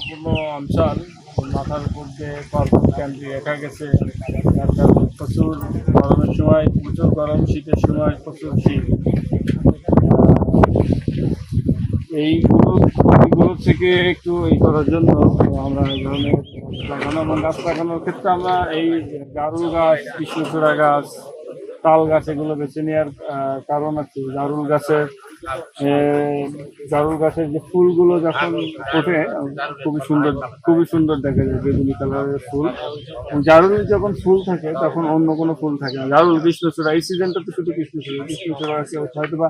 সম্পূর্ণ অঞ্চল মাথার উপর দিয়ে কর্পোরেট ক্যান্ডি রেখা গেছে। তারপর প্রচুর গরমের সময় প্রচুর গরম, শীতের সময় প্রচুর শীত। এইগুলো থেকে একটু করার জন্য আমরা এই ধরনের গাছ লাগানোর ক্ষেত্রে আমরা এই জারুল গাছ, কৃষ্ণচূড়া গাছ, তাল গাছ এগুলো বেছে নেওয়ার কারণ আছে। জারুল গাছের যে ফুলগুলো যখন ফোটে খুবই সুন্দর দেখা যায়, বেগুনি কালারের ফুল। জারুল যখন ফুল থাকে তখন অন্য কোনো ফুল থাকে না। জারুল, কৃষ্ণচূড়া, এই সিজনটাতে শুধু কৃষ্ণচূড়া আছে। হয়তো বা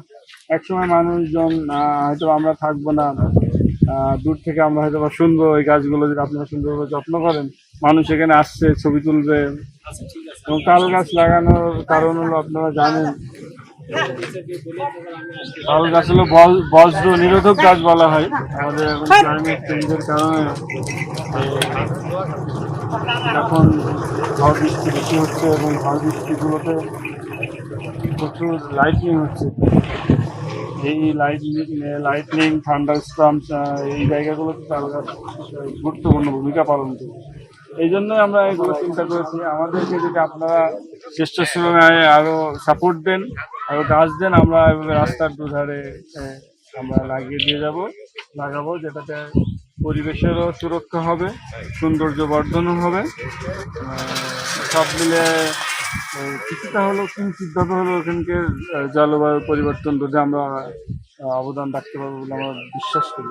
একসময় মানুষজন হয়তো আমরা থাকবো না, দূর থেকে আমরা হয়তো বা শুনবো এই গাছগুলো যদি আপনারা সুন্দরভাবে যত্ন করেন, মানুষ এখানে আসছে, ছবি তুলবে। এবং তাল গাছ লাগানোর কারণ হলো আপনারা জানেন, তাল গাছ হলো বজ্র নিরোধক গাছ বলা হয়। আমাদের এখন ক্লাইমেট চেঞ্জের কারণে এখন ঝড় বৃষ্টি বেশি হচ্ছে এবং ঝড় বৃষ্টিগুলোতে প্রচুর লাইটনিং হচ্ছে। এই লাইটনিং, থান্ডারস্টর্মস, এই জায়গাগুলোতে তাল গাছ গুরুত্বপূর্ণ ভূমিকা পালন করে। এই জন্যই আমরা এগুলো চিন্তা করেছি। আমাদেরকে যদি আপনারা চেষ্টার সময় আরো সাপোর্ট দেন, আরো গাছ দেন, আমরা এভাবে রাস্তার দুধারে আমরা লাগাবো, যেটাতে পরিবেশেরও সুরক্ষা হবে, সৌন্দর্য বর্ধনও হবে। সব মিলে কিছুটা হলেও কিঞ্চিতভাবে হলেও ওখানকে জলবায়ু পরিবর্তন রোধে আমরা অবদান রাখতে পারবো বলে আমরা বিশ্বাস করি।